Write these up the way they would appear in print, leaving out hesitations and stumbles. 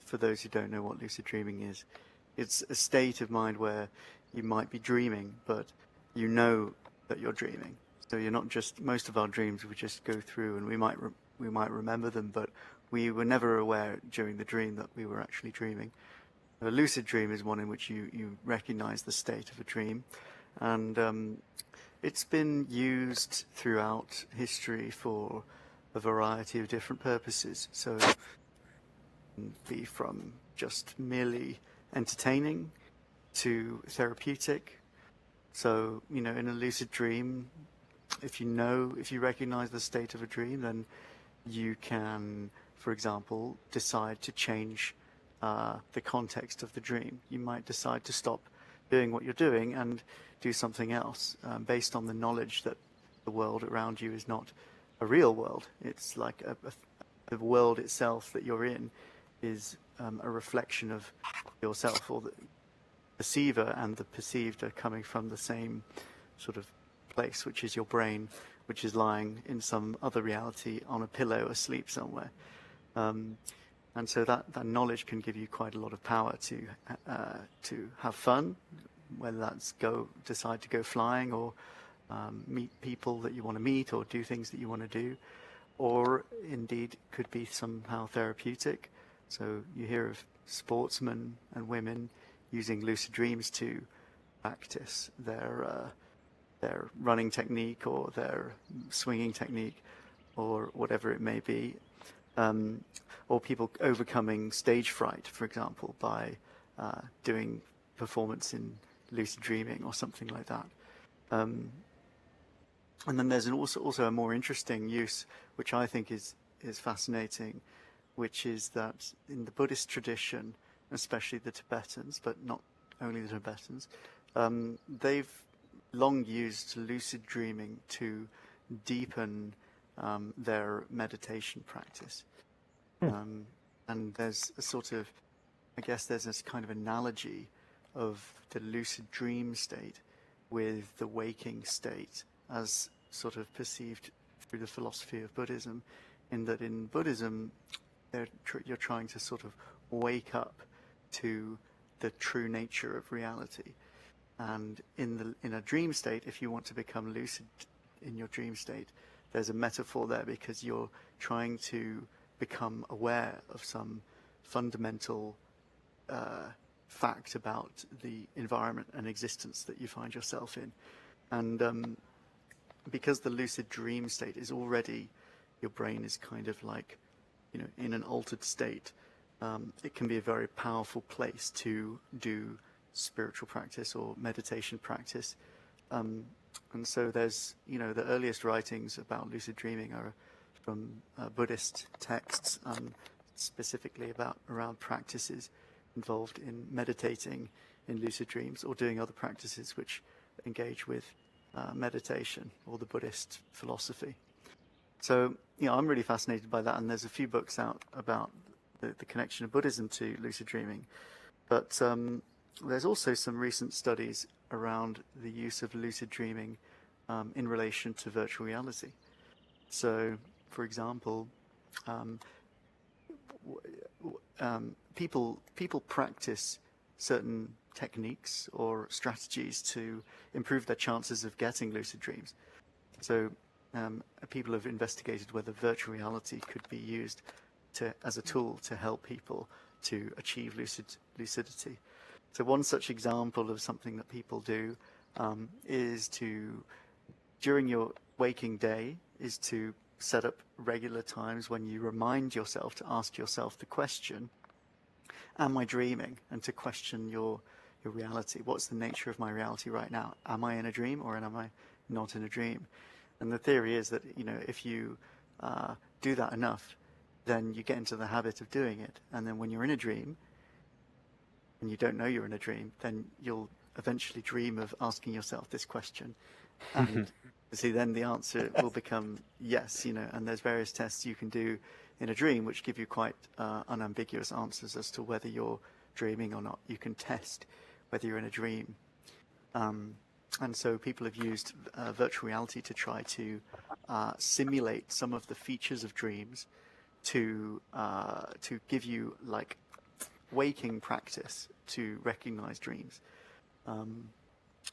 for those who don't know what lucid dreaming is, it's a state of mind where you might be dreaming, but you know that you're dreaming. So you're not just, most of our dreams we just go through and we might remember them, but we were never aware during the dream that we were actually dreaming. A lucid dream is one in which you recognize the state of a dream, and it's been used throughout history for a variety of different purposes. So it can be from just merely entertaining to therapeutic. So, in a lucid dream, if you recognize the state of a dream, then you can, for example, decide to change the context of the dream. You might decide to stop doing what you're doing and do something else based on the knowledge that the world around you is not a real world. It's like the world itself that you're in is a reflection of yourself, or the perceiver and the perceived are coming from the same sort of place, which is your brain, which is lying in some other reality on a pillow asleep somewhere. And so that knowledge can give you quite a lot of power to have fun, whether that's decide to go flying, or meet people that you want to meet, or do things that you want to do, or indeed could be somehow therapeutic. So you hear of sportsmen and women using lucid dreams to practice their running technique or their swinging technique or whatever it may be. Or people overcoming stage fright, for example, by doing performance in lucid dreaming or something like that. And then there's also a more interesting use, which I think is fascinating, which is that in the Buddhist tradition, especially the Tibetans, but not only the Tibetans, they've long used lucid dreaming to deepen their meditation practice. And there's a sort of, I guess there's this kind of analogy of the lucid dream state with the waking state as sort of perceived through the philosophy of Buddhism, in that in Buddhism you're trying to sort of wake up to the true nature of reality. And in a dream state, if you want to become lucid in your dream state, there's a metaphor there, because you're trying to become aware of some fundamental fact about the environment and existence that you find yourself in. And because the lucid dream state is already, your brain is kind of like, in an altered state, it can be a very powerful place to do spiritual practice or meditation practice. And so there's, the earliest writings about lucid dreaming are from Buddhist texts, specifically around practices involved in meditating in lucid dreams, or doing other practices which engage with meditation or the Buddhist philosophy. So, I'm really fascinated by that, and there's a few books out about the connection of Buddhism to lucid dreaming. But there's also some recent studies around the use of lucid dreaming in relation to virtual reality. So, for example, people practice certain techniques or strategies to improve their chances of getting lucid dreams. So people have investigated whether virtual reality could be used as a tool to help people to achieve lucidity. So one such example of something that people do is to, during your waking day, is to set up regular times when you remind yourself to ask yourself the question, am I dreaming? And to question your reality. What's the nature of my reality right now? Am I in a dream, or am I not in a dream? And the theory is that, if you do that enough, then you get into the habit of doing it. And then when you're in a dream, and you don't know you're in a dream, then you'll eventually dream of asking yourself this question. And see, then the answer will become yes, and there's various tests you can do in a dream which give you quite unambiguous answers as to whether you're dreaming or not. You can test whether you're in a dream. And so people have used virtual reality to try to simulate some of the features of dreams to give you like waking practice to recognize dreams. And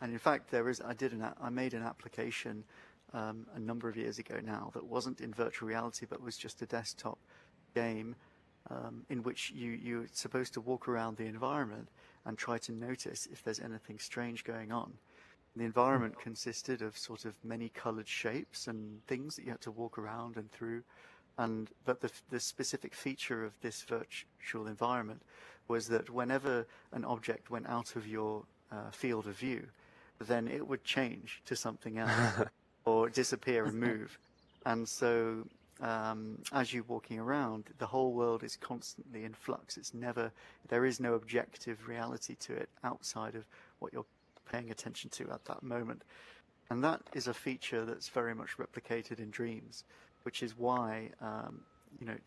in fact, I made an application a number of years ago now that wasn't in virtual reality, but was just a desktop game in which you're supposed to walk around the environment and try to notice if there's anything strange going on. The environment consisted of sort of many colored shapes and things that you had to walk around and through. But the specific feature of this virtual environment was that whenever an object went out of your field of view, then it would change to something else or disappear and move. And so as you're walking around, the whole world is constantly in flux. There is no objective reality to it outside of what you're paying attention to at that moment. And that is a feature that's very much replicated in dreams, which is why,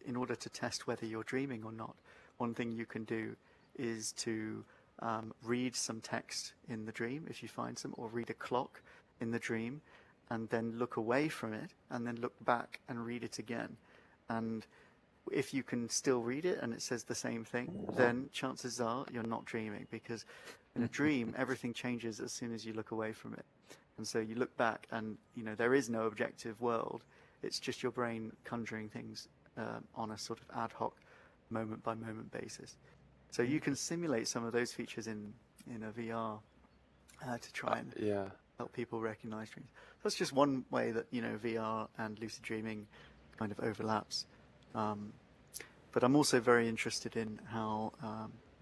in order to test whether you're dreaming or not, one thing you can do is to read some text in the dream, if you find some, or read a clock in the dream, and then look away from it, and then look back and read it again. And if you can still read it and it says the same thing, then chances are you're not dreaming, because in a dream, everything changes as soon as you look away from it. And so you look back and, there is no objective world. It's just your brain conjuring things on a sort of ad hoc, moment-by-moment basis. So you can simulate some of those features in a VR to try and help people recognize dreams. That's just one way that, VR and lucid dreaming kind of overlaps. But I'm also very interested in how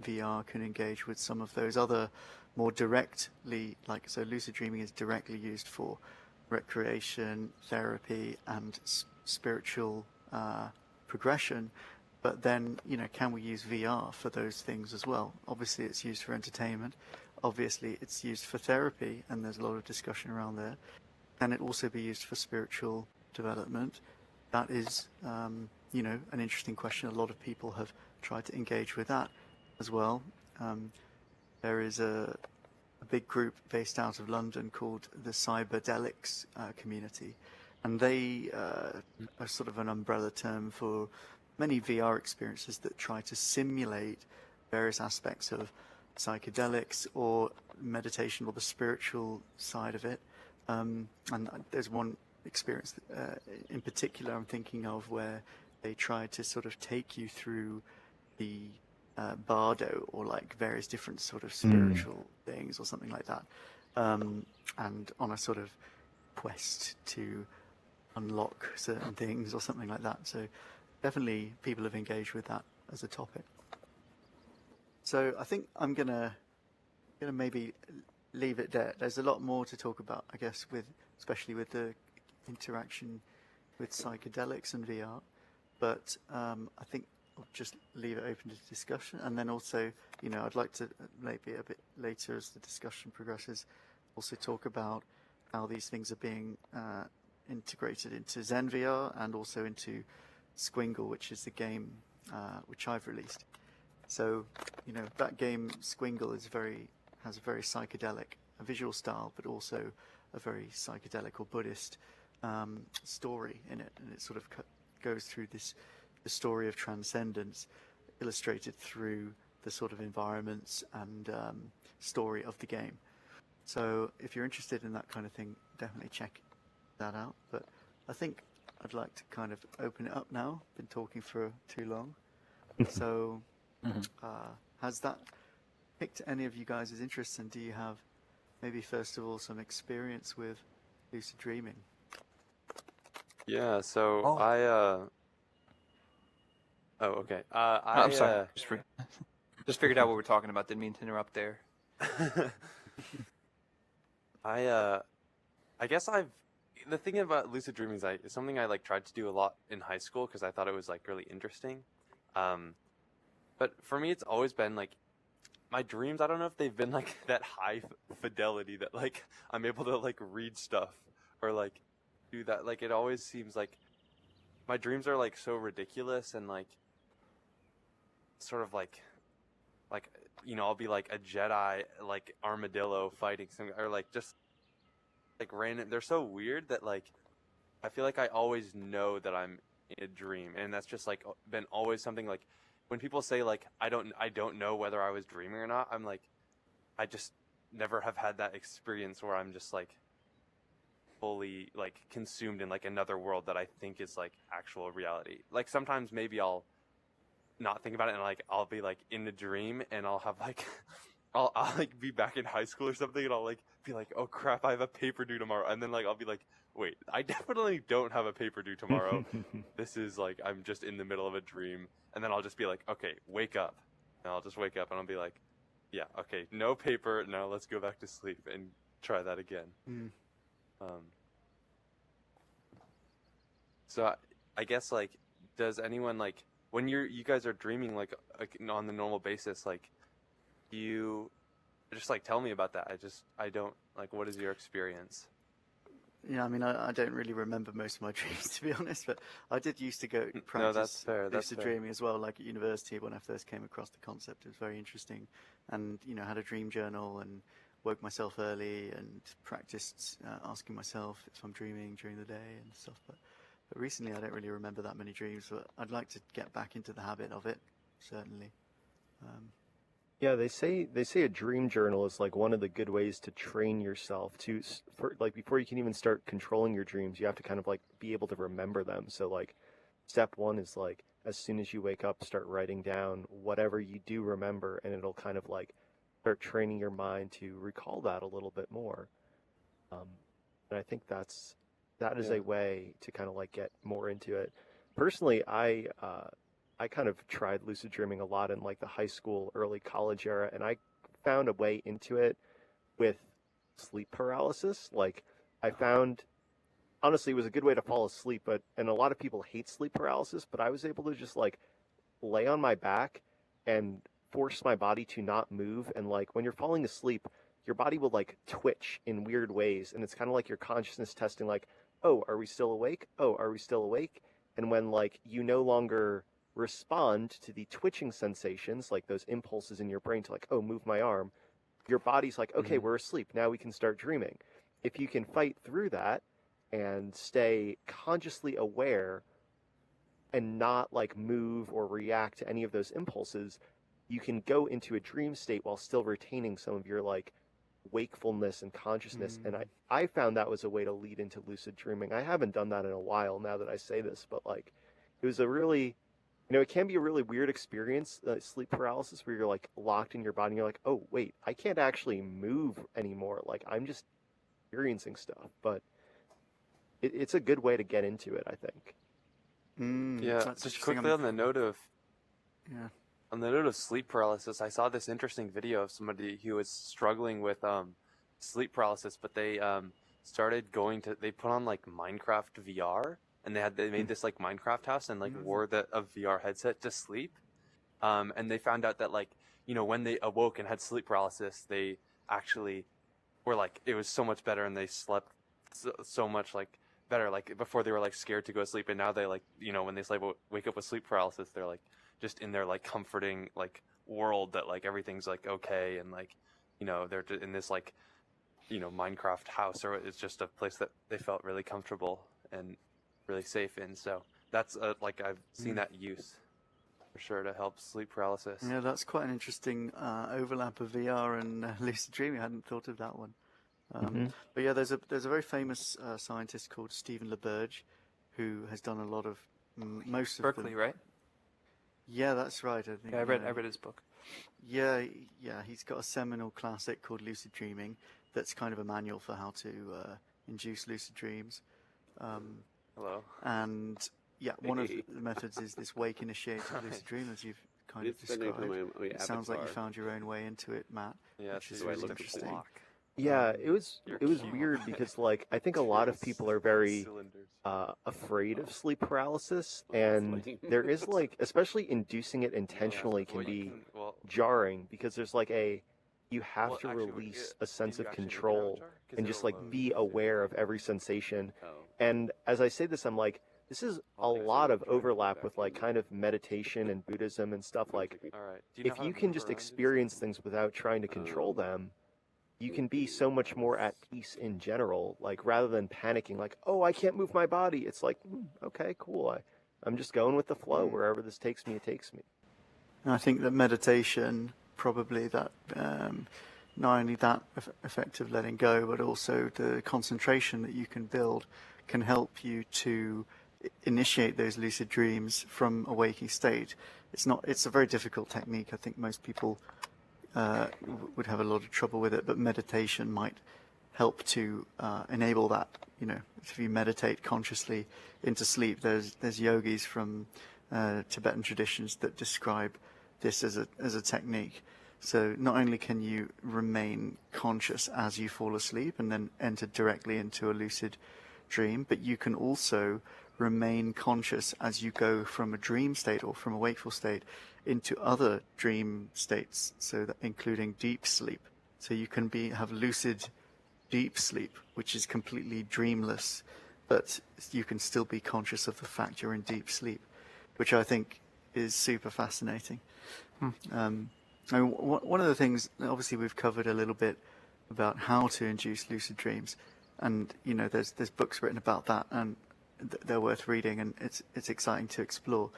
VR can engage with some of those other more directly, so lucid dreaming is directly used for recreation, therapy, and spiritual progression. But then, can we use VR for those things as well? Obviously, it's used for entertainment. Obviously, it's used for therapy, and there's a lot of discussion around there. Can it also be used for spiritual development? That is, an interesting question. A lot of people have tried to engage with that as well. There is a big group based out of London called the Cyberdelics community, and they are sort of an umbrella term for many VR experiences that try to simulate various aspects of psychedelics or meditation or the spiritual side of it. And there's one experience in particular I'm thinking of where they try to sort of take you through the bardo or various different sort of spiritual things or something like that, and on a sort of quest to unlock certain things or something like that. So definitely people have engaged with that as a topic. So I think I'm gonna maybe leave it there. There's a lot more to talk about, I guess, especially with the interaction with psychedelics and VR. But I think I'll just leave it open to discussion. And then also, I'd like to maybe a bit later as the discussion progresses, also talk about how these things are being integrated into Zen VR and also into Squingle, which is the game which I've released. So, that game Squingle has a very psychedelic visual style, but also a very psychedelic or Buddhist story in it, and it sort of goes through the story of transcendence, illustrated through the sort of environments and story of the game. So, if you're interested in that kind of thing, definitely check that out. But I think I'd like to kind of open it up now. Been talking for too long. So, has that piqued any of you guys' interest, and do you have maybe first of all some experience with lucid dreaming? Yeah, so okay. I'm sorry. Just figured out what we're talking about. Didn't mean to interrupt there. I guess the thing about lucid dreaming is it's something I tried to do a lot in high school because I thought it was really interesting. But for me, it's always been my dreams. I don't know if they've been that high fidelity that I'm able to read stuff or do that. It always seems my dreams are so ridiculous and sort of I'll be a Jedi armadillo fighting something or just random. They're so weird that I feel I always know that I'm in a dream, and that's just been always something when people say like I don't know whether I was dreaming or not, I'm like, I just never have had that experience where I'm just like fully like consumed in like another world that I think is like actual reality. Like sometimes maybe I'll not think about it and like I'll be like in a dream and I'll have like I'll like be back in high school or something and I'll like be like, oh crap, I have a paper due tomorrow, and then like I'll be like, wait, I definitely don't have a paper due tomorrow. This is like I'm just in the middle of a dream, and then I'll just be like, okay, wake up, and I'll just wake up and I'll be like, yeah, okay, no paper, now let's go back to sleep and try that again. So I guess like, does anyone like when you guys are dreaming like on the normal basis, like you just like tell me about that. I don't like, what is your experience? Yeah, I mean, I don't really remember most of my dreams, to be honest, but I did used to go No, practice that's fair. That's lucid fair. dreaming as well, like at university when I first came across the concept. It was very interesting, and had a dream journal and woke myself early and practiced asking myself if I'm dreaming during the day and stuff. But recently, I don't really remember that many dreams, but I'd like to get back into the habit of it, certainly. Yeah, they say a dream journal is like one of the good ways to train yourself to for like before you can even start controlling your dreams, you have to kind of like be able to remember them. So like step one is like as soon as you wake up, start writing down whatever you do remember, and it'll kind of like start training your mind to recall that a little bit more. And I think that is Yeah. a way to kind of like get more into it. Personally, I kind of tried lucid dreaming a lot in like the high school, early college era, and I found a way into it with sleep paralysis. Like I found honestly it was a good way to fall asleep, but and a lot of people hate sleep paralysis, but I was able to just like lay on my back and force my body to not move, and like when you're falling asleep, your body will like twitch in weird ways, and it's kind of like your consciousness testing like, "Oh, are we still awake? Oh, are we still awake?" And when like you no longer respond to the twitching sensations, like those impulses in your brain to like, oh, move my arm, your body's like, okay, we're asleep. Now we can start dreaming. If you can fight through that and stay consciously aware and not like move or react to any of those impulses, you can go into a dream state while still retaining some of your like wakefulness and consciousness. And I found that was a way to lead into lucid dreaming. I haven't done that in a while now that I say this, but like it was a really it can be a really weird experience, sleep paralysis, where you're like locked in your body and you're like, oh, wait, I can't actually move anymore. Like I'm just experiencing stuff. But it's a good way to get into it, I think. Yeah, That's just interesting. quickly on the note of Yeah. sleep paralysis, I saw this interesting video of somebody who was struggling with sleep paralysis, but they they put on like Minecraft VR, and they made this like Minecraft house and like wore a VR headset to sleep. And they found out that like, when they awoke and had sleep paralysis, they actually were like, it was so much better, and they slept so much like better. Like before they were like scared to go to sleep, and now they like, when they wake up with sleep paralysis, they're like just in their like comforting like world that like everything's like okay, and like, they're in this like, Minecraft house, or it's just a place that they felt really comfortable and really safe in. So that's like I've seen that use for sure to help sleep paralysis. Yeah, that's quite an interesting overlap of VR and lucid dreaming. I hadn't thought of that one. But yeah, there's a very famous scientist called Stephen LeBurge, who has done a lot of most of Berkeley, them. right? Yeah, that's right. I think. Yeah, I read his book. Yeah, he's got a seminal classic called Lucid Dreaming. That's kind of a manual for how to induce lucid dreams. Hello. And yeah, one of the methods is this wake initiated lucid dream, as you've kind of It's spending described. time on my It sounds like you avatar. found your own way into it, Matt. Yeah, which is so I really looked at the interesting. block. Yeah, it was You're it was cute. weird because like I think a lot of people are very Cylinders. afraid of sleep paralysis, Well, and hopefully. there is like, especially inducing it intentionally can Well, you be well, jarring because there's like you have well, to actually, release do a sense you of actually look at control Avatar? 'Cause and just it'll like load. be aware of every sensation. Oh. And as I say this, I'm like, this is a I'll fix it. lot I'm of trying to get overlap back with like in. kind of meditation and Buddhism and stuff. Like All right. Do you know if how you to can move just around in this experience game? things without trying to control them, you can be so much more at peace in general, like rather than panicking like, oh, I can't move my body. It's like, okay, cool. I'm just going with the flow. Wherever this takes me, it takes me. And I think that meditation, probably that not only that effective letting go, but also the concentration that you can build can help you to initiate those lucid dreams from a waking state. It's a very difficult technique. I think most people would have a lot of trouble with it, but meditation might help to enable that. You know, if you meditate consciously into sleep, there's yogis from Tibetan traditions that describe this as a technique. So not only can you remain conscious as you fall asleep and then enter directly into a lucid dream, but you can also remain conscious as you go from a dream state or from a wakeful state into other dream states, so that including deep sleep. So you can have lucid deep sleep, which is completely dreamless, but you can still be conscious of the fact you're in deep sleep, which I think is super fascinating. One of the things, obviously, we've covered a little bit about how to induce lucid dreams, and you know, there's books written about that, and they're worth reading, and it's exciting to explore.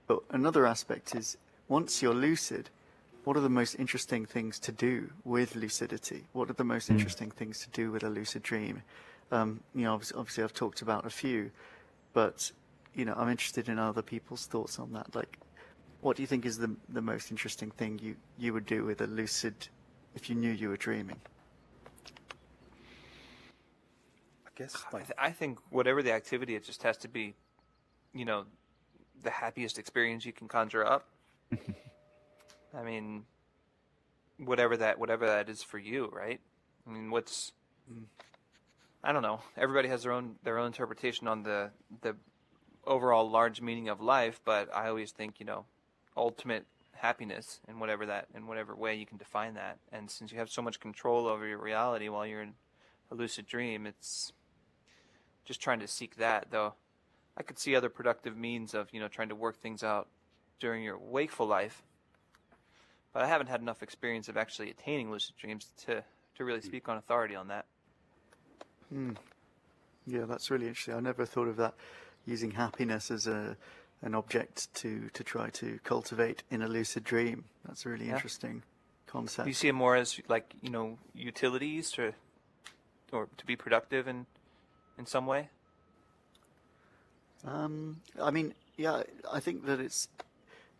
But another aspect is, once you're lucid, what are the most interesting things to do with lucidity? What are the most interesting things to do with a lucid dream? You know, obviously I've talked about a few, but you know, I'm interested in other people's thoughts on that. Like, what do you think is the most interesting thing you would do with a lucid, if you knew you were dreaming? I guess like I think whatever the activity, it just has to be, you know, the happiest experience you can conjure up. I mean, whatever that is for you, right? I mean, I don't know. Everybody has their own interpretation on the overall large meaning of life, but I always think, you know, ultimate happiness in whatever way you can define that. And since you have so much control over your reality while you're in a lucid dream, it's just trying to seek that. Though I could see other productive means of, you know, trying to work things out during your wakeful life, but I haven't had enough experience of actually attaining lucid dreams to really speak on authority on that. Yeah, that's really interesting. I never thought of that, using happiness as an object to try to cultivate in a lucid dream. That's a really interesting concept. Do you see it more as, like, you know, utilities or to be productive in some way? I mean, yeah, I think that it's,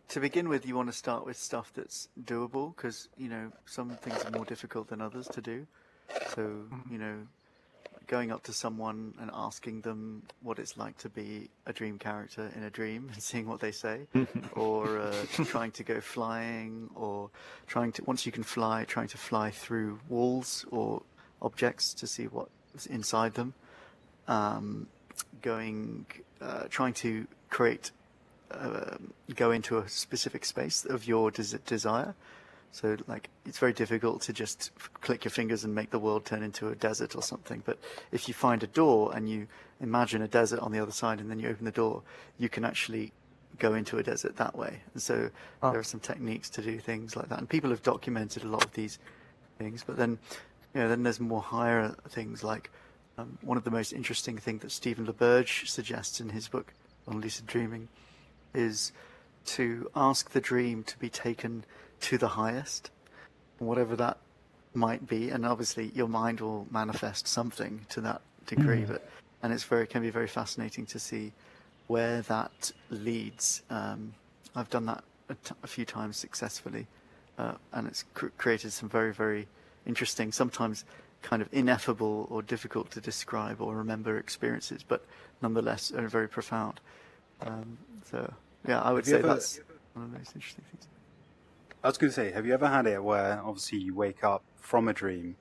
to begin with, you want to start with stuff that's doable, because, you know, some things are more difficult than others to do. So, you know, going up to someone and asking them what it's like to be a dream character in a dream and seeing what they say, or trying to go flying, or once you can fly, trying to fly through walls or objects to see what's inside them, trying to go into a specific space of your desire. So, like, it's very difficult to just click your fingers and make the world turn into a desert or something. But if you find a door and you imagine a desert on the other side, and then you open the door, you can actually go into a desert that way. And so there are some techniques to do things like that. And people have documented a lot of these things. But then, you know, then there's more higher things, like one of the most interesting things that Stephen LeBurge suggests in his book on lucid dreaming is to ask the dream to be taken to the highest, whatever that might be, and obviously your mind will manifest something to that degree. And can be very fascinating to see where that leads. I've done that a few times successfully, and it's created some very, very interesting, sometimes kind of ineffable or difficult to describe or remember experiences, but nonetheless are very profound. So yeah, I would say that's one of the most interesting things. I was going to say, have you ever had it where obviously you wake up from a dream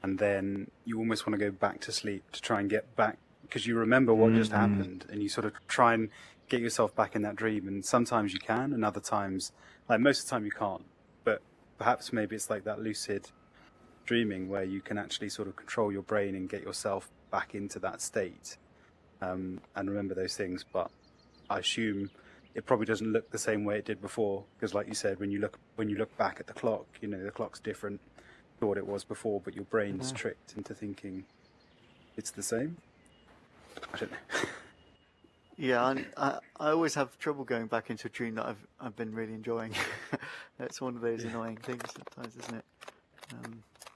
and then you almost want to go back to sleep to try and get back, because you remember what just happened, and you sort of try and get yourself back in that dream, and sometimes you can and other times, like most of the time, you can't. But perhaps maybe it's like that lucid dreaming where you can actually sort of control your brain and get yourself back into that state, and remember those things. But I assume it probably doesn't look the same way it did before, because like you said, when you look back at the clock, you know, the clock's different to what it was before, but your brain's tricked into thinking it's the same. I don't know. Yeah, I always have trouble going back into a dream that I've been really enjoying. It's one of those annoying things sometimes, isn't it?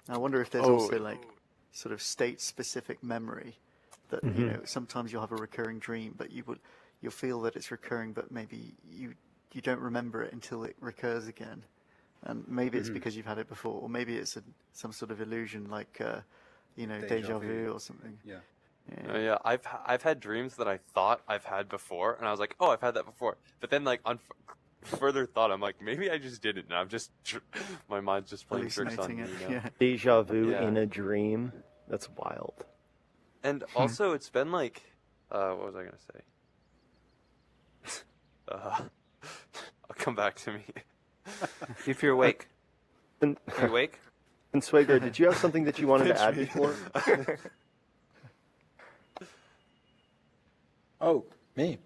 I wonder if there's Oh, also like sort of state-specific memory that sometimes you'll have a recurring dream, but you'll feel that it's recurring, but maybe you don't remember it until it recurs again, and maybe it's because you've had it before, or maybe it's some sort of illusion like deja vu or something. Yeah. yeah, I've had dreams that I thought I've had before, and I was like, oh, I've had that before. But then, like, on further thought, I'm like, maybe I just didn't, and I'm just my mind's just playing tricks on me, Hallucinating it. Yeah. Deja vu Yeah. in a dream. That's wild. And also, it's been like, what was I gonna say? I'll come back to me. If you're awake, And, are you awake? and Swagger, did you have something that you wanted to add Pinch before? Oh, me.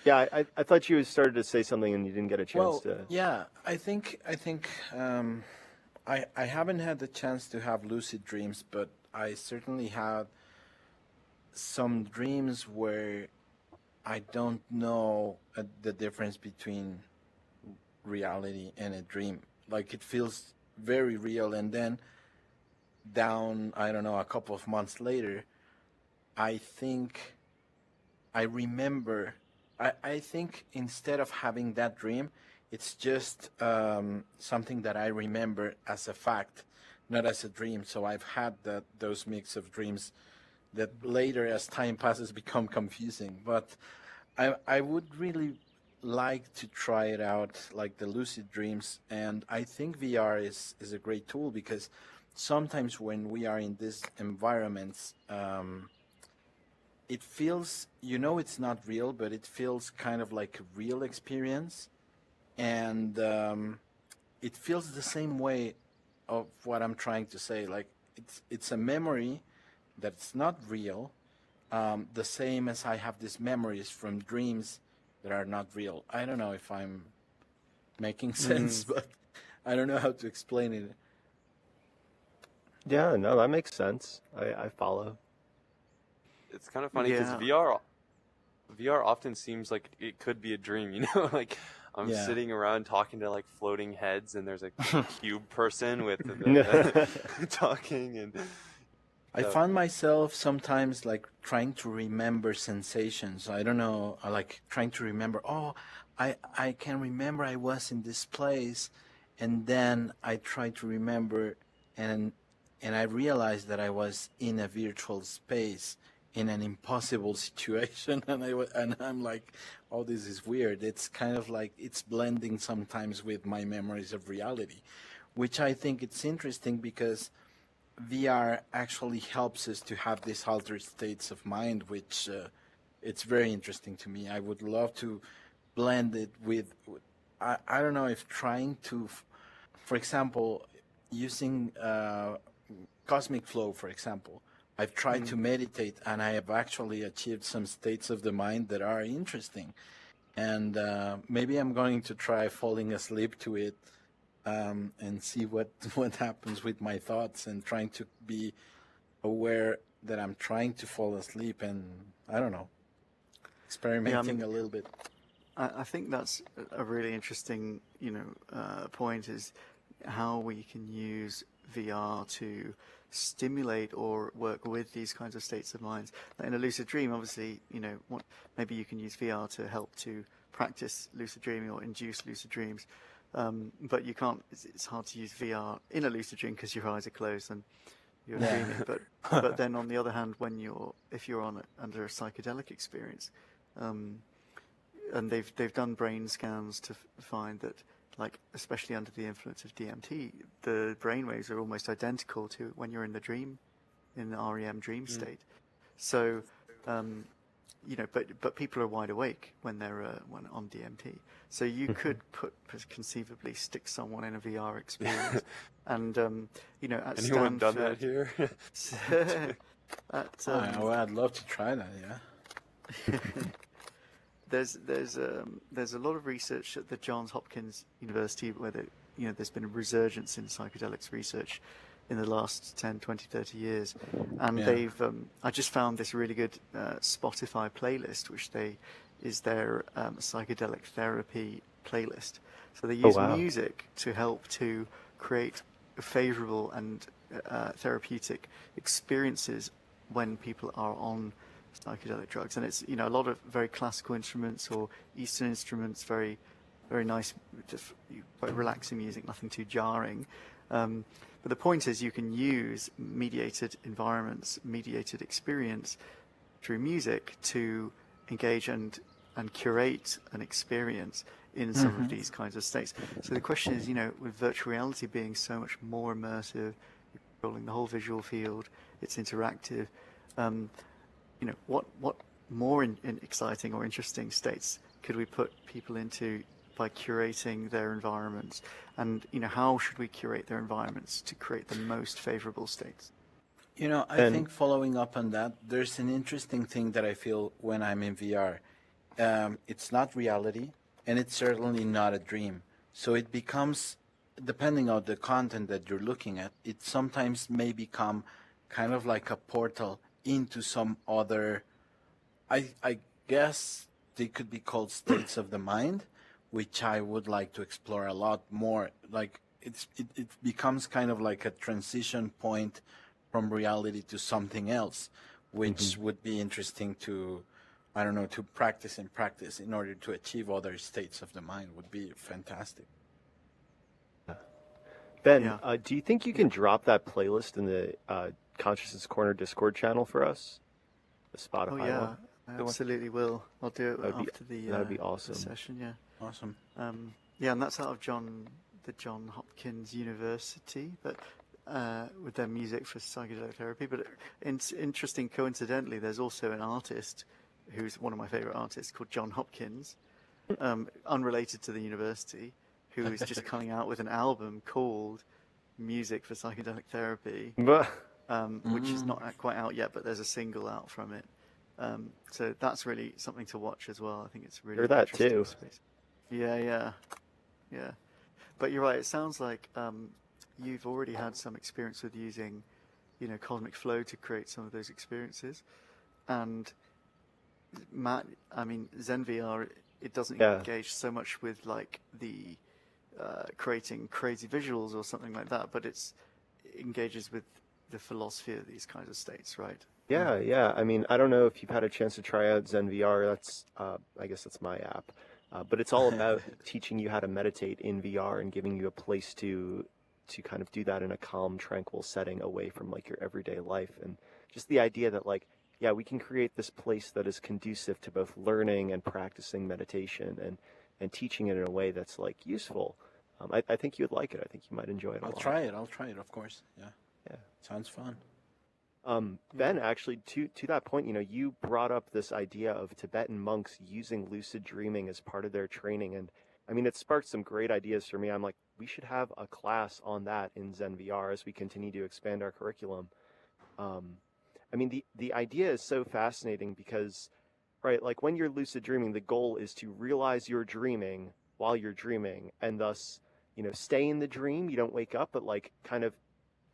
Yeah, I thought you started to say something and you didn't get a chance Well, to. yeah, I think I haven't had the chance to have lucid dreams, but I certainly had some dreams where I don't know the difference between reality and a dream. Like it feels very real, and then down, I don't know, a couple of months later, I think I remember. I think instead of having that dream, it's just something that I remember as a fact, not as a dream. So I've had those mix of dreams that later, as time passes, become confusing. But I would really like to try it out, like the lucid dreams. And I think VR is a great tool because sometimes when we are in these environments, it feels, it's not real, but it feels kind of like a real experience. And it feels the same way of what I'm trying to say. Like it's a memory that's not real, the same as I have these memories from dreams that are not real. I don't know if I'm making sense, but I don't know how to explain it. Yeah, no, that makes sense. I follow. It's kind of funny because Yeah. VR often seems like it could be a dream, like I'm Yeah. sitting around talking to like floating heads, and there's a cube person with talking, and I so- found myself sometimes like trying to remember sensations. I don't know, like trying to remember, oh, I can remember I was in this place, and then I try to remember, and I realized that I was in a virtual space in an impossible situation, and I'm like, oh, this is weird. It's kind of like it's blending sometimes with my memories of reality, which I think it's interesting because VR actually helps us to have these altered states of mind, which it's very interesting to me. I would love to blend it with, I don't know if trying to, for example, using cosmic flow, for example. I've tried to meditate and I have actually achieved some states of the mind that are interesting. And maybe I'm going to try falling asleep to it and see what happens with my thoughts and trying to be aware that I'm trying to fall asleep and I don't know, experimenting a little bit. I think that's a really interesting, point is how we can use VR to stimulate or work with these kinds of states of minds. In a lucid dream, obviously, maybe you can use VR to help to practice lucid dreaming or induce lucid dreams. But you can't. It's hard to use VR in a lucid dream because your eyes are closed and you're dreaming. But then on the other hand, if you're under a psychedelic experience, and they've done brain scans to find that, like, especially under the influence of DMT, the brain waves are almost identical to when you're in the dream, in the REM dream state. So, but people are wide awake when they're when on DMT. So you could conceivably stick someone in a VR experience, and at anyone Stanford, done that here? I'd love to try that. Yeah. There's a lot of research at the Johns Hopkins University where there's been a resurgence in psychedelics research in the last 10, 20, 30 years. And Yeah. they've, I just found this really good Spotify playlist, which is their psychedelic therapy playlist. So they Oh, use wow. music to help to create favorable and therapeutic experiences when people are on psychedelic drugs. And it's, a lot of very classical instruments or Eastern instruments, very, very nice, just quite relaxing music, nothing too jarring. But the point is you can use mediated environments, mediated experience through music to engage and curate an experience in some of these kinds of states. So the question is, with virtual reality being so much more immersive, you're controlling the whole visual field, it's interactive, what more exciting or interesting states could we put people into by curating their environments? And, how should we curate their environments to create the most favorable states? I And- think following up on that, there's an interesting thing that I feel when I'm in VR. It's not reality, and it's certainly not a dream. So it becomes, depending on the content that you're looking at, it sometimes may become kind of like a portal into some other, I guess they could be called states of the mind, which I would like to explore a lot more. Like it becomes kind of like a transition point from reality to something else, which would be interesting to, I don't know, to practice and practice in order to achieve other states of the mind would be fantastic. Ben, Yeah. do you think you can drop that playlist in the Consciousness Corner Discord channel for us? The Spotify Oh yeah, one? I absolutely will. I'll do it That'd be- after the that'd be the awesome. session. Yeah. Awesome. Yeah, and that's out of the John Hopkins University, but with their music for psychedelic therapy. But interesting, coincidentally, there's also an artist who's one of my favorite artists called John Hopkins, unrelated to the university, who is just coming out with an album called Music for Psychedelic Therapy, which is not quite out yet, but there's a single out from it. So that's really something to watch as well. I think it's really Hear that interesting too. space. Yeah. But you're right. It sounds like you've already had some experience with using, cosmic flow to create some of those experiences. And Matt, I mean, ZenVR, it doesn't engage so much with like the creating crazy visuals or something like that, but it engages with the philosophy of these kinds of states, right? Yeah. I mean, I don't know if you've had a chance to try out ZenVR. That's, I guess that's my app. But it's all about teaching you how to meditate in VR and giving you a place to kind of do that in a calm, tranquil setting away from like your everyday life. And just the idea that like, yeah, we can create this place that is conducive to both learning and practicing meditation and teaching it in a way that's like useful. I think you would like it. I think you might enjoy it a lot. I'll try it, of course. Yeah. Sounds fun. Ben, actually, to that point, you brought up this idea of Tibetan monks using lucid dreaming as part of their training. And I mean, it sparked some great ideas for me. I'm like, we should have a class on that in ZenVR as we continue to expand our curriculum. I mean, the idea is so fascinating because, right, like when you're lucid dreaming, the goal is to realize you're dreaming while you're dreaming and thus, stay in the dream. You don't wake up, but like kind of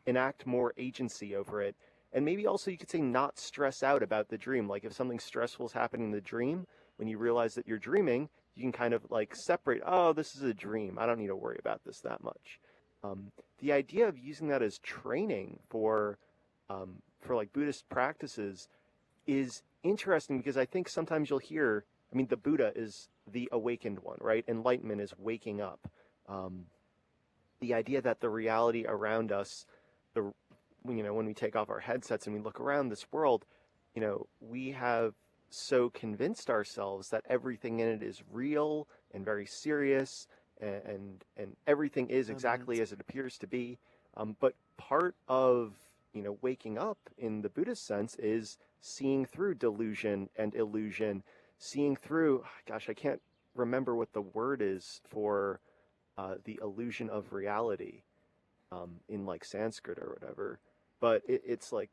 enact more agency over it. And maybe also you could say not stress out about the dream. Like if something stressful is happening in the dream, when you realize that you're dreaming, you can kind of like separate, oh, this is a dream. I don't need to worry about this that much. The idea of using that as training for like Buddhist practices is interesting because I think sometimes you'll hear, I mean, the Buddha is the awakened one, right? Enlightenment is waking up. The idea that the reality around us, when we take off our headsets and we look around this world, we have so convinced ourselves that everything in it is real and very serious and everything is exactly as it appears to be. But part of, waking up in the Buddhist sense is seeing through delusion and illusion, seeing through, gosh, I can't remember what the word is for the illusion of reality in like Sanskrit or whatever. But it's like,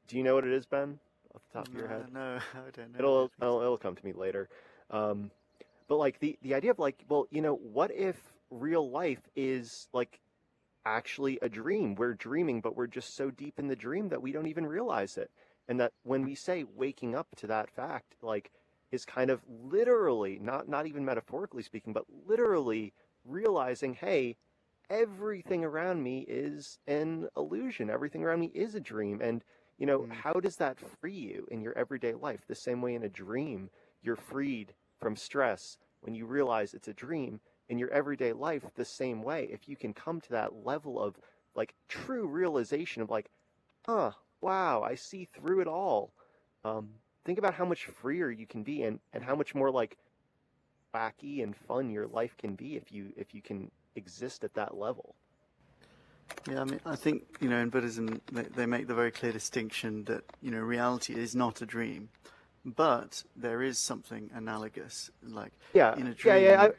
do you know what it is, Ben? Off the top of your head? No, I don't know. It'll come to me later. But like the idea of like, well, what if real life is like actually a dream. We're dreaming, but we're just so deep in the dream that we don't even realize it. And that when we say waking up to that fact, like, is kind of literally, not even metaphorically speaking, but literally realizing, hey, everything around me is an illusion. Everything around me is a dream. And, how does that free you in your everyday life? The same way in a dream, you're freed from stress when you realize it's a dream. In your everyday life, the same way, if you can come to that level of like true realization of like, wow, I see through it all. Think about how much freer you can be, and how much more like wacky and fun your life can be if you can exist at that level. Yeah, I mean, I think, in Buddhism, they make the very clear distinction that, reality is not a dream, but there is something analogous. Like, Yeah, in a dream, yeah.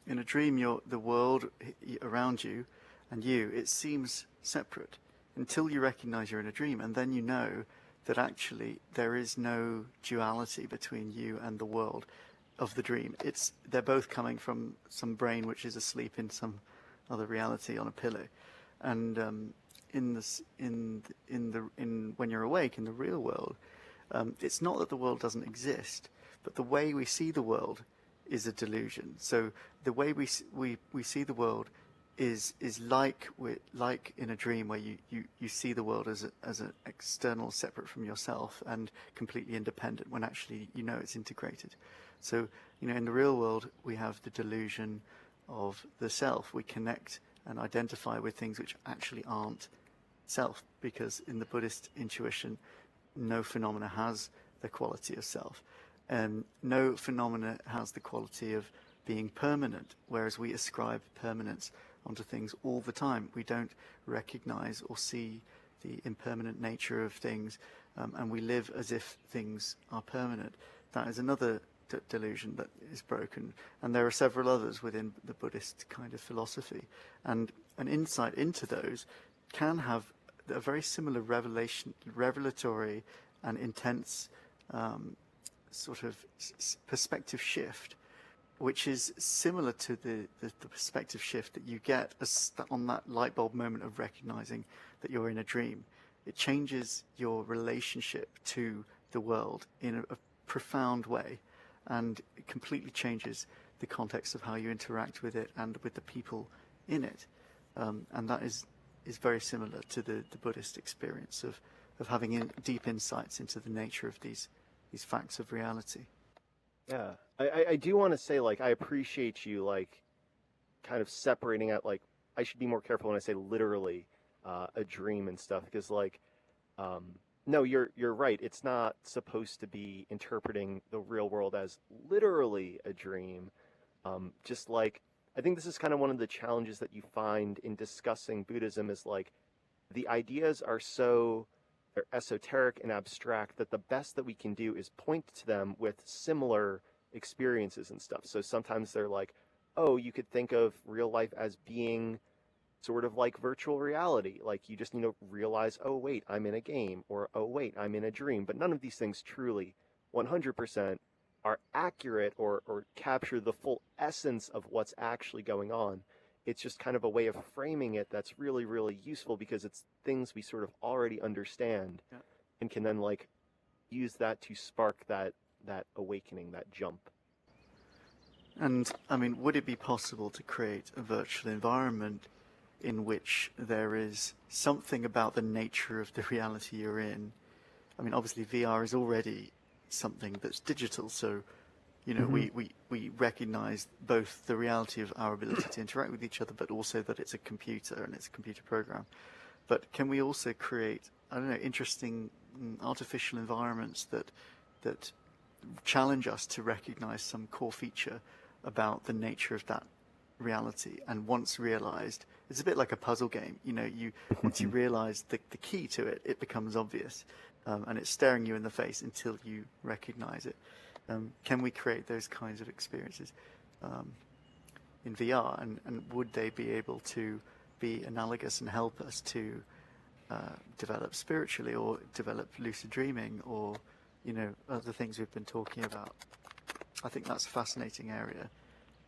in a dream, the world around you and you, it seems separate until you recognize you're in a dream, and then you know that actually there is no duality between you and the world of the dream. They're both coming from some brain which is asleep in some other reality on a pillow, and when you're awake in the real world, it's not that the world doesn't exist, but the way we see the world is a delusion. So the way we see the world is like in a dream where you see the world as an external, separate from yourself and completely independent, when actually it's integrated. So in the real world we have the delusion of the self. We connect and identify with things which actually aren't self, because in the Buddhist intuition, no phenomena has the quality of self, and no phenomena has the quality of being permanent, whereas we ascribe permanence onto things all the time. We don't recognize or see the impermanent nature of things, and we live as if things are permanent. That is another delusion that is broken, and there are several others within the Buddhist kind of philosophy, and an insight into those can have a very similar revelatory and intense sort of perspective shift, which is similar to the perspective shift that you get on that light bulb moment of recognizing that you're in a dream. It changes your relationship to the world in a profound way, and it completely changes the context of how you interact with it and with the people in it. And that is very similar to the Buddhist experience of having deep insights into the nature of these facts of reality. Yeah, I do want to say, like, I appreciate you, like, kind of separating out, like, I should be more careful when I say literally a dream and stuff, because, like, no, you're right. It's not supposed to be interpreting the real world as literally a dream. Just like, I think this is kind of one of the challenges that you find in discussing Buddhism, is like, the ideas are so, they're esoteric and abstract that the best that we can do is point to them with similar experiences and stuff. So sometimes they're like, oh, you could think of real life as being sort of like virtual reality. Like, you just realize, oh wait, I'm in a game, or oh wait, I'm in a dream. But none of these things truly 100% are accurate or capture the full essence of what's actually going on. It's just kind of a way of framing it that's really, really useful, because it's things we sort of already understand, Yeah. and can then like use that to spark that awakening, that jump. And I mean, would it be possible to create a virtual environment in which there is something about the nature of the reality you're in? I mean, obviously VR is already something that's digital, so we recognize both the reality of our ability to interact with each other, but also that it's a computer and it's a computer program. But can we also create, I don't know, interesting artificial environments that challenge us to recognize some core feature about the nature of that reality? And once realized, it's a bit like a puzzle game. Once you realize the key to it, it becomes obvious, and it's staring you in the face until you recognize it. Can we create those kinds of experiences in VR, and would they be able to be analogous and help us to develop spiritually, or develop lucid dreaming, or other things we've been talking about? I think that's a fascinating area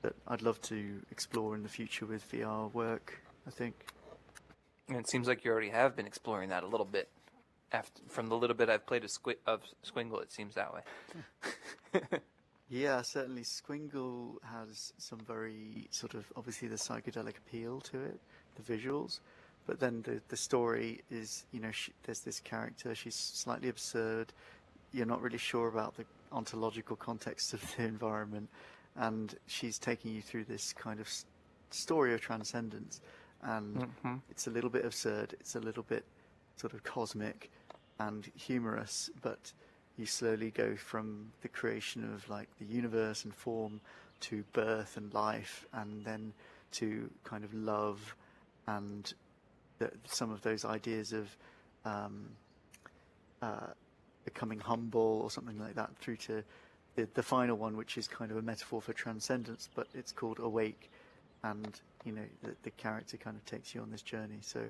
that I'd love to explore in the future with VR work, I think. And it seems like you already have been exploring that a little bit. From the little bit I've played of Squingle, it seems that way. Yeah, certainly Squingle has some very sort of, obviously the psychedelic appeal to it, the visuals, but then the story is, there's this character, she's slightly absurd, you're not really sure about the ontological context of the environment, and she's taking you through this kind of story of transcendence, and it's a little bit absurd, it's a little bit sort of cosmic and humorous, but you slowly go from the creation of like the universe and form to birth and life, and then to kind of love and some of those ideas of becoming humble or something like that, through to the final one, which is kind of a metaphor for transcendence, but it's called Awake, and the character kind of takes you on this journey. So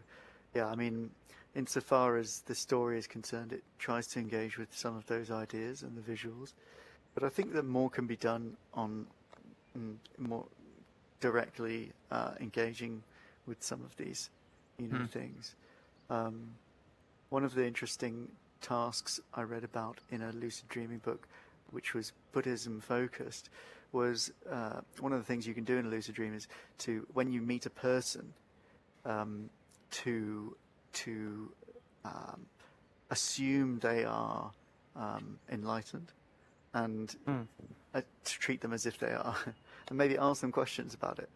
yeah, I mean, insofar as the story is concerned, it tries to engage with some of those ideas and the visuals, but I think that more can be done on more directly engaging with some of these things. One of the interesting tasks I read about in a lucid dreaming book, which was Buddhism focused, was one of the things you can do in a lucid dream is to, when you meet a person, to assume they are enlightened, and to treat them as if they are, and maybe ask them questions about it,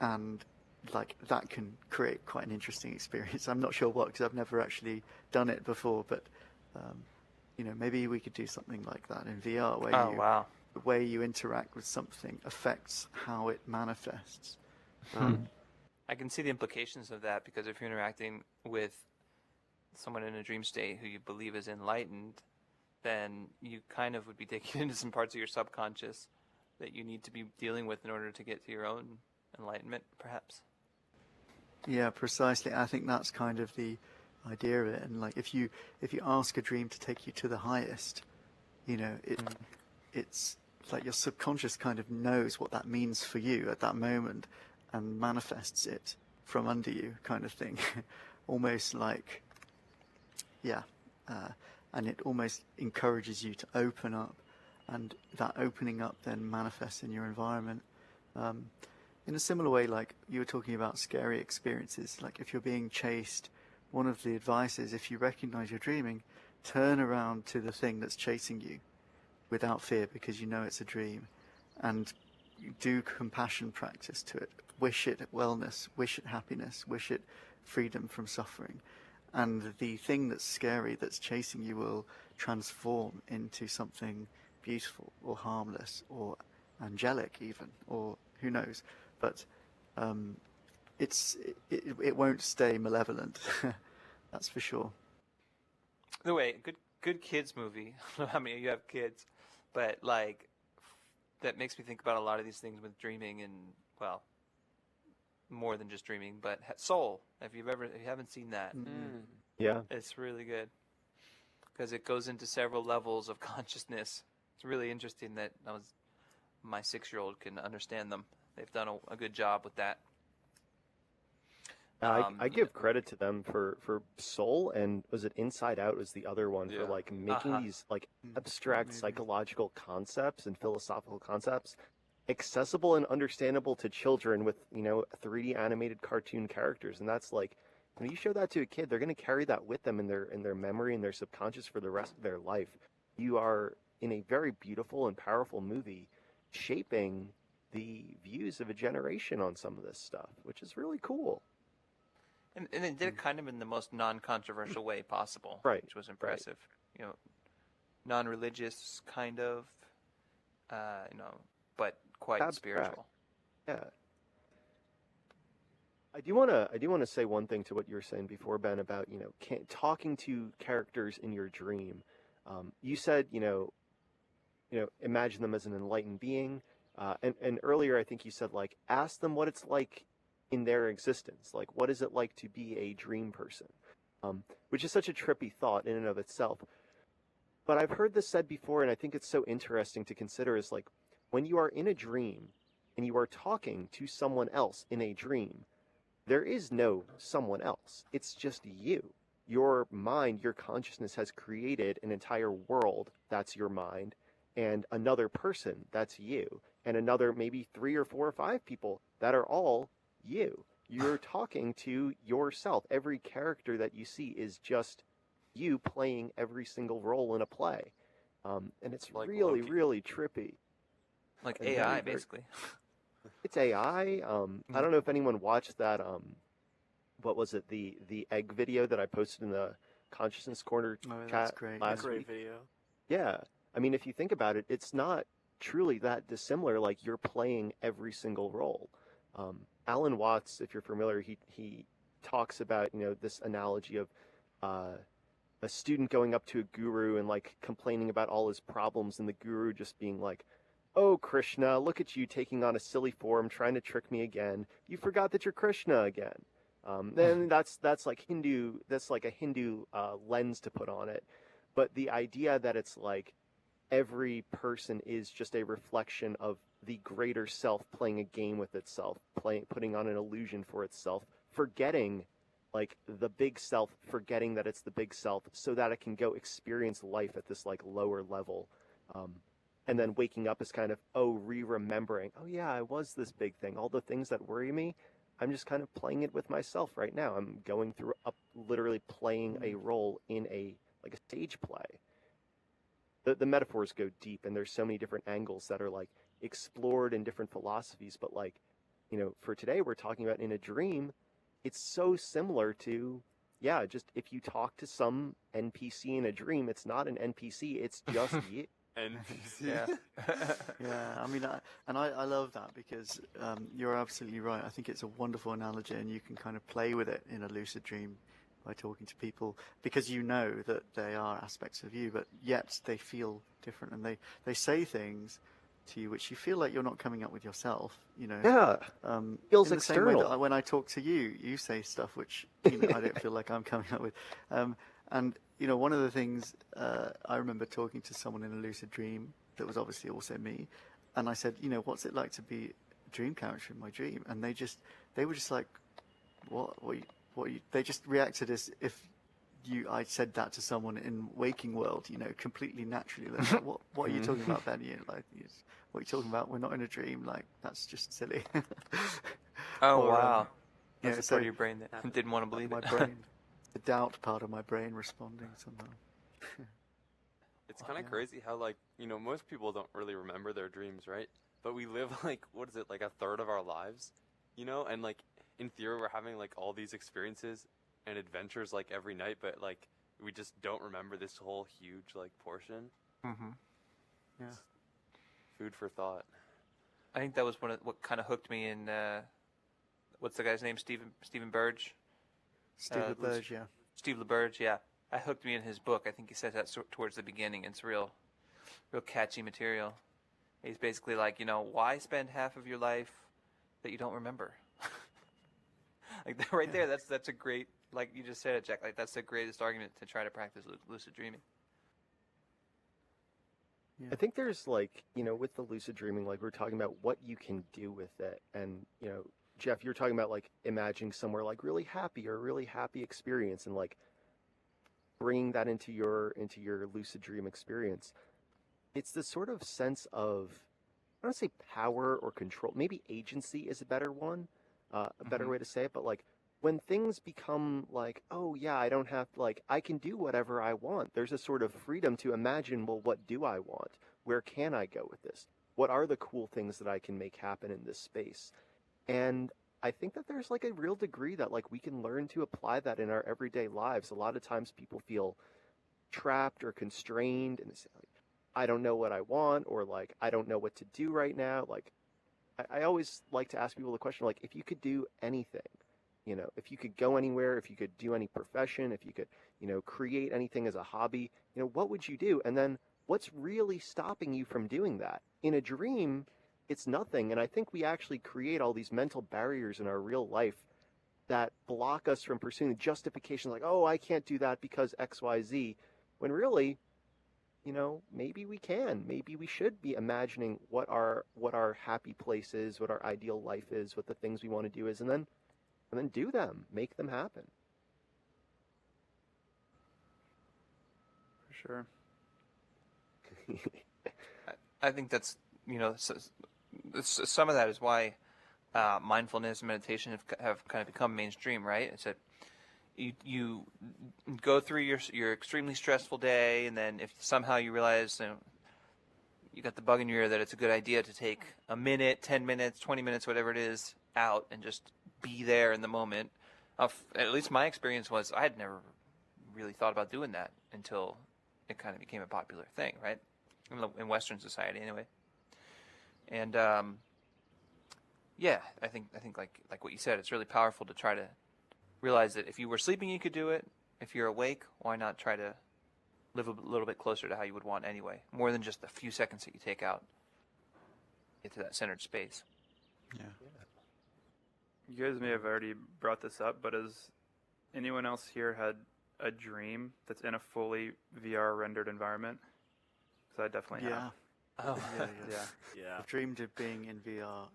and like that can create quite an interesting experience. I'm not sure what, because I've never actually done it before, but maybe we could do something like that in VR, where the way you interact with something affects how it manifests. I can see the implications of that, because if you're interacting with someone in a dream state who you believe is enlightened, then you kind of would be taking into some parts of your subconscious that you need to be dealing with in order to get to your own enlightenment, perhaps. Yeah, precisely. I think that's kind of the idea of it. And like, if you ask a dream to take you to the highest, it's like your subconscious kind of knows what that means for you at that moment and manifests it from under you, kind of thing. Almost like, and it almost encourages you to open up, and that opening up then manifests in your environment. In a similar way, like you were talking about scary experiences, like if you're being chased, one of the advice is, if you recognize you're dreaming, turn around to the thing that's chasing you without fear, because you know it's a dream, and do compassion practice to it. Wish it wellness, wish it happiness, wish it freedom from suffering. And the thing that's scary, that's chasing you, will transform into something beautiful or harmless or angelic even, or who knows. But it won't stay malevolent. That's for sure. No way, good kids movie. I don't know how many of you have kids, but like that makes me think about a lot of these things with dreaming, and well, more than just dreaming, but Soul. If you haven't seen that, Yeah, it's really good because it goes into several levels of consciousness. It's really interesting that my 6-year-old can understand them. They've done a good job with that. I give credit to them for Soul, and was it Inside Out was the other one, for like making these like abstract psychological concepts and philosophical concepts accessible and understandable to children with 3D animated cartoon characters. And that's like, when you show that to a kid, they're going to carry that with them in their memory and their subconscious for the rest of their life. You are in a very beautiful and powerful movie shaping the views of a generation on some of this stuff, which is really cool. And they did it kind of in the most non-controversial way possible, Right, which was impressive. Right. Non-religious kind of, but quite Abstract. spiritual. Yeah. I do want to say one thing to what you were saying before, Ben, about talking to characters in your dream. You said imagine them as an enlightened being, and earlier I think you said like ask them what it's like in their existence, like what is it like to be a dream person, which is such a trippy thought in and of itself. But I've heard this said before, and I think it's so interesting to consider, is like when you are in a dream and you are talking to someone else in a dream, there is no someone else. It's just you. Your mind, your consciousness has created an entire world that's your mind, and another person that's you, and another maybe 3 or 4 or 5 people that are all you. You're talking to yourself. Every character that you see is just you playing every single role in a play. And it's Like really, Loki. really trippy. Like And AI, very- basically. It's AI. I don't know if anyone watched that. What was it? The egg video that I posted in the Consciousness Corner Oh, that's chat great. last Great week. video. Yeah, I mean, if you think about it, it's not truly that dissimilar. Like you're playing every single role. Alan Watts, if you're familiar, he talks about this analogy of a student going up to a guru and like complaining about all his problems, and the guru just being like, "Oh, Krishna, look at you taking on a silly form, trying to trick me again. You forgot that you're Krishna again." Then that's like Hindu. That's like a Hindu lens to put on it. But the idea that it's like every person is just a reflection of the greater self playing a game with itself, putting on an illusion for itself, forgetting like the big self, forgetting that it's the big self, so that it can go experience life at this like lower level. And then waking up is kind of, remembering, oh yeah, I was this big thing. All the things that worry me, I'm just kind of playing it with myself right now. I'm going through literally playing a role in a stage play. The metaphors go deep, and there's so many different angles that are like explored in different philosophies. But like, for today, we're talking about in a dream. It's so similar to, just if you talk to some NPC in a dream, it's not an NPC. It's just you. NPC. Yeah. Yeah, I mean, I love that because you're absolutely right. I think it's a wonderful analogy, and you can kind of play with it in a lucid dream by talking to people because you know that they are aspects of you, but yet they feel different, and they say things to you which you feel like you're not coming up with yourself. Yeah, feels in the same way external. that when I talk to you, you say stuff which I don't feel like I'm coming up with. And one of the things I remember talking to someone in a lucid dream that was obviously also me, and I said, what's it like to be a dream character in my dream? And they were just like, what you? They just reacted as if I said that to someone in waking world, completely naturally. They're like, what are you talking about, Ben? Like, what are you talking about? We're not in a dream. Like, that's just silly. Oh, Or, wow. yeah, That's the so part of your brain that didn't want to believe my it. brain, the doubt part of my brain responding somehow. It's kind of Yeah. crazy how most people don't really remember their dreams, right? But we live what is it, like a third of our lives, and like in theory we're having like all these experiences and adventures like every night, but like we just don't remember this whole huge like portion. Mm-hmm. Yeah. Food for thought. I think that was what kind of hooked me in. What's the guy's name? Stephen Burge. Steve Uh, LeBurge, yeah. Steve LeBurge. Yeah, that hooked me in his book. I think he says that towards the beginning. It's real catchy material. He's basically like, why spend half of your life that you don't remember? Like right there, that's a great, like you just said it, Jack. Like that's the greatest argument to try to practice lucid dreaming. I think there's like, with the lucid dreaming, like we're talking about what you can do with it. And, Jeff, you're talking about like imagining somewhere like really happy or really happy experience and like bringing that into your lucid dream experience. It's this sort of sense of, I don't want to say power or control, maybe agency is a better one, a better way to say it. But like when things become like, oh yeah, I don't have like, I can do whatever I want. There's a sort of freedom to imagine, well, what do I want? Where can I go with this? What are the cool things that I can make happen in this space? And I think that there's like a real degree that like we can learn to apply that in our everyday lives. A lot of times people feel trapped or constrained and they say like, I don't know what I want, or like, I don't know what to do right now. Like, I always like to ask people the question, like, if you could do anything, if you could go anywhere, if you could do any profession, if you could, create anything as a hobby, what would you do? And then what's really stopping you from doing that? In a dream, it's nothing. And I think we actually create all these mental barriers in our real life that block us from pursuing justifications like, oh, I can't do that because X, Y, Z, when really, maybe we can. Maybe we should be imagining what our happy place is, what our ideal life is, what the things we want to do is, and then and then do them, make them happen. For sure. I think that's, some of that is why mindfulness and meditation have kind of become mainstream, right? It's that you go through your extremely stressful day, and then if somehow you realize you got the bug in your ear that it's a good idea to take a minute, 10 minutes, 20 minutes, whatever it is, out and just be there in the moment. At least my experience was I had never really thought about doing that until it kind of became a popular thing, right? In Western society, anyway. And yeah, I think like what you said, it's really powerful to try to realize that if you were sleeping, you could do it. If you're awake, why not try to live a little bit closer to how you would want anyway, more than just the few seconds that you take out, get to that centered space. Yeah. You guys may have already brought this up, but has anyone else here had a dream that's in a fully VR rendered environment? Because I definitely Yeah. have. Oh, Yeah. I've dreamed of being in VR,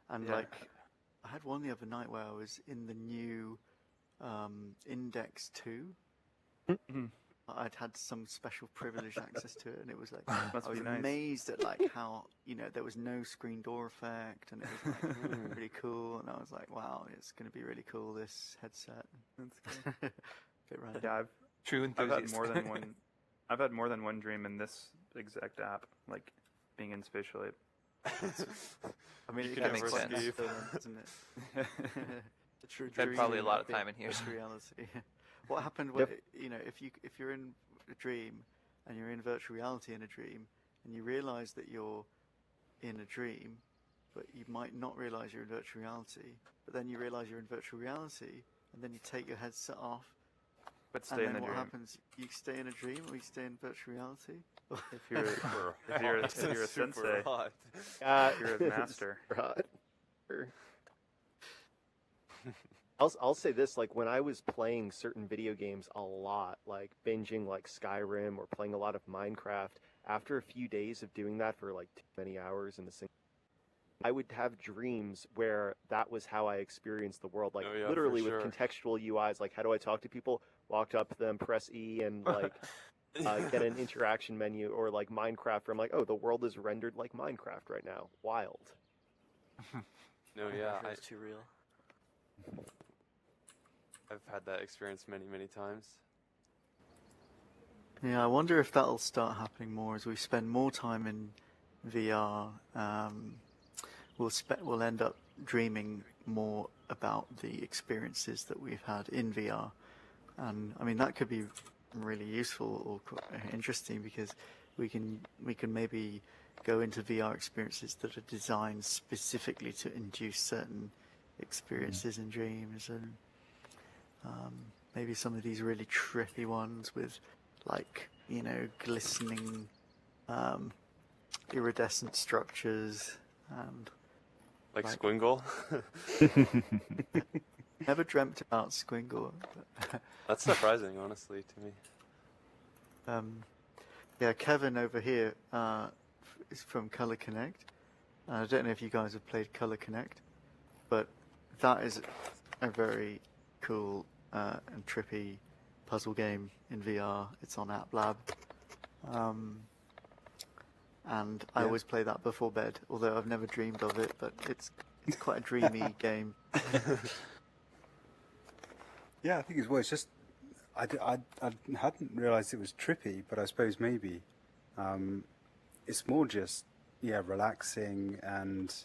and Yeah. like I had one the other night where I was in the new Index 2. Mhm. I'd had some special privileged access to it, and it was like Must I was be nice. amazed at like how there was no screen door effect, and it was like really cool, and I was like, wow, it's going to be really cool, this headset. That's cool. Bit random. Yeah, True I've enthusiast. had more than one. I've had more than one dream in this exact app, like being in spatial ape. I mean, You it could gets never quite escape. fulfilling, doesn't it? The true Spent probably a dreaming lot of being time in here. reality. What happened Yep. when, if you're in a dream and you're in virtual reality in a dream and you realize that you're in a dream, but you might not realize you're in virtual reality, but then you realize you're in virtual reality and then you take your headset off, But and stay in then the what dream. happens? You stay in a dream or you stay in virtual reality? If you're if you're a Super sensei, hot. you're a master. Right. I'll say this, like when I was playing certain video games a lot, like binging like Skyrim or playing a lot of Minecraft, after a few days of doing that for like too many hours in the same, I would have dreams where that was how I experienced the world, like Oh, yeah, for literally with sure. contextual UIs, like how do I talk to people? Walked up to them, press E, and like get an interaction menu, or like Minecraft, where I'm like, oh, the world is rendered like Minecraft right now. Wild. No, yeah, It's too real. I've had that experience many, many times. Yeah, I wonder if that'll start happening more as we spend more time in VR. We'll end up dreaming more about the experiences that we've had in VR, and I mean that could be really useful or interesting because we can maybe go into VR experiences that are designed specifically to induce certain experiences in dreams, and maybe some of these really trippy ones with like glistening iridescent structures and Like Right. Squingle. never dreamt about Squingle. But, That's surprising, honestly, to me. yeah, Kevin over here is from Color Connect. I don't know if you guys have played Color Connect, but that is a very cool and trippy puzzle game in VR. It's on App Lab. And I always play that before bed, although I've never dreamed of it, but it's quite a dreamy game. Yeah, I think it's well. It's just I hadn't realised it was trippy, but I suppose maybe it's more just relaxing and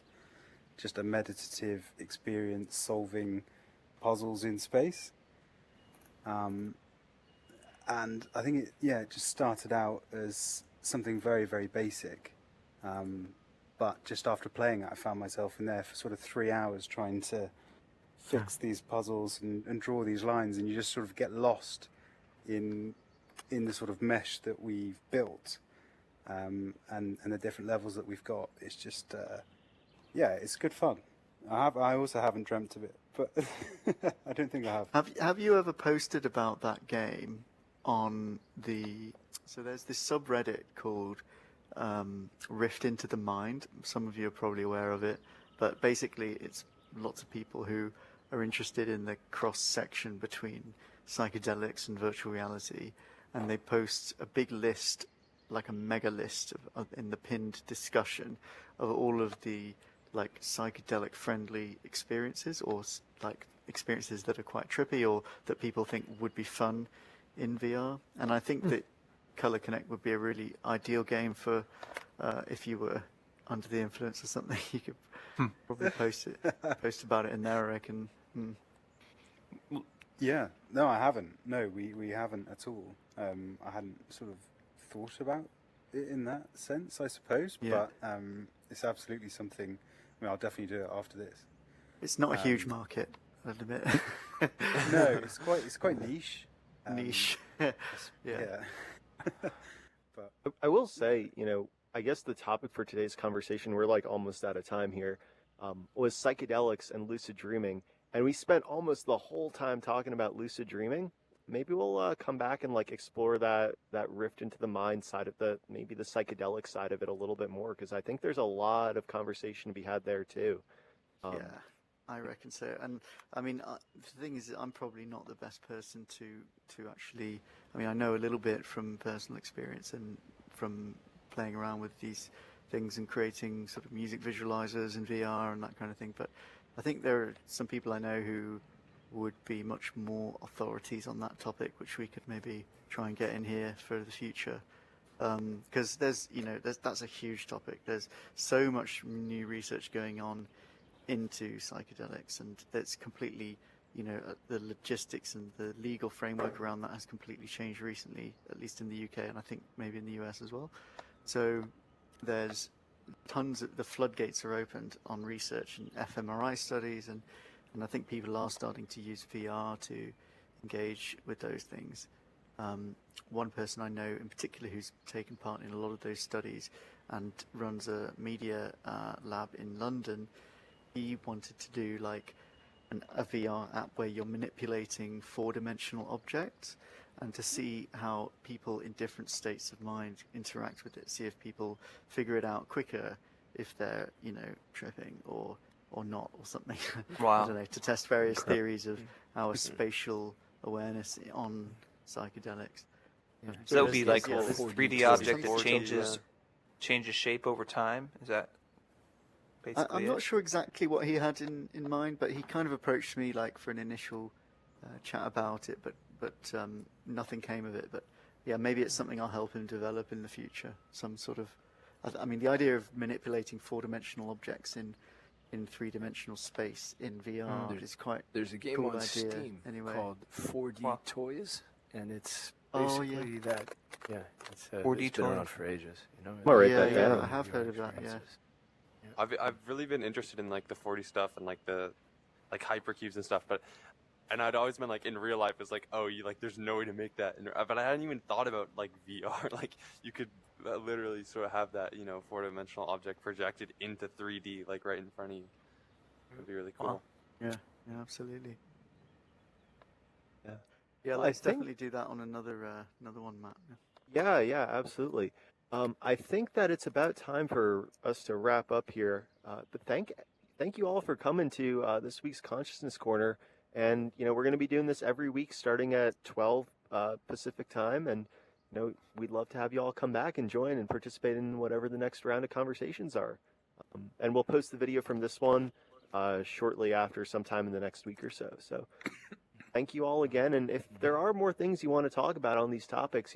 just a meditative experience solving puzzles in space. And I think it just started out as something very, very basic. But just after playing it, I found myself in there for sort of 3 hours trying to fix these puzzles and draw these lines, and you just sort of get lost in the sort of mesh that we've built, and the different levels that we've got. It's just it's good fun. I also haven't dreamt of it, but I don't think I have. Have you ever posted about that game on so there's this subreddit called Rift into the Mind. Some of you are probably aware of it, but basically it's lots of people who are interested in the cross section between psychedelics and virtual reality, and they post a big list, like a mega list in the pinned discussion of all of the like psychedelic friendly experiences, or like experiences that are quite trippy or that people think would be fun in VR. And I think that Color Connect would be a really ideal game for if you were under the influence or something. You could probably post about it in there, I reckon. Yeah, no, I haven't. No, we haven't at all. I hadn't sort of thought about it in that sense, I suppose. Yeah. But it's absolutely something. I mean, I'll definitely do it after this. It's not a huge market, I'll admit. No, it's quite niche. Niche. Yeah. But I will say, I guess the topic for today's conversation, we're like almost out of time here, was psychedelics and lucid dreaming. And we spent almost the whole time talking about lucid dreaming. Maybe we'll come back and like explore that rift into the mind side of maybe the psychedelic side of it a little bit more, because I think there's a lot of conversation to be had there too. Yeah, I reckon so. And I mean, the thing is, I'm probably not the best person to actually. I mean, I know a little bit from personal experience and from playing around with these things and creating sort of music visualizers in VR and that kind of thing. But I think there are some people I know who would be much more authorities on that topic, which we could maybe try and get in here for the future. Because that's a huge topic. There's so much new research going on into psychedelics, and that's completely, the logistics and the legal framework around that has completely changed recently, at least in the UK, and I think maybe in the US as well. So there's the floodgates are opened on research and fMRI studies, and I think people are starting to use VR to engage with those things. One person I know in particular who's taken part in a lot of those studies and runs a media lab in London, he wanted to do like a VR app where you're manipulating four-dimensional objects, and to see how people in different states of mind interact with it, see if people figure it out quicker if they're, tripping or not, or something. Wow. I don't know, to test various theories of our spatial awareness on psychedelics. Yeah. So that would be like a there's 3D object that changes shape over time? Is that basically I'm not sure exactly what he had in mind, but he kind of approached me like for an initial chat about it, but nothing came of it. But yeah, maybe it's something I'll help him develop in the future. Some sort of, I mean, the idea of manipulating four-dimensional objects in three-dimensional space in VR is quite. There's a game cool on idea, Steam anyway. called 4D Toys, and it's Oh, basically that. Yeah, it's 4D it's been toy? around for ages. I'll write yeah, that yeah, down. I have heard of that. Yeah. I've really been interested in like the 4D stuff and like the like hypercubes and stuff, and I'd always been like in real life it's like, oh, there's no way to make that, but I hadn't even thought about like VR. Like you could literally sort of have that four-dimensional object projected into 3D like right in front of you. It would be really cool. Yeah, absolutely. Yeah. Yeah, Well, let's I think- definitely do that on another one, Matt. Yeah, absolutely. I think that it's about time for us to wrap up here. But thank you all for coming to this week's Consciousness Corner. And we're going to be doing this every week, starting at 12 Pacific time. And we'd love to have you all come back and join and participate in whatever the next round of conversations are. And we'll post the video from this one shortly after, sometime in the next week or so. So thank you all again. And if there are more things you want to talk about on these topics,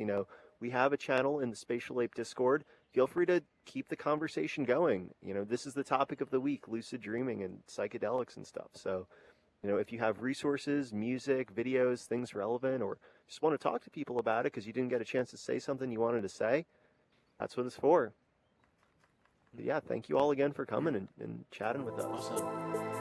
we have a channel in the Spatial Ape Discord. Feel free to keep the conversation going. This is the topic of the week, lucid dreaming and psychedelics and stuff. So, if you have resources, music, videos, things relevant, or just want to talk to people about it because you didn't get a chance to say something you wanted to say, that's what it's for. But yeah, thank you all again for coming and chatting with us. Awesome.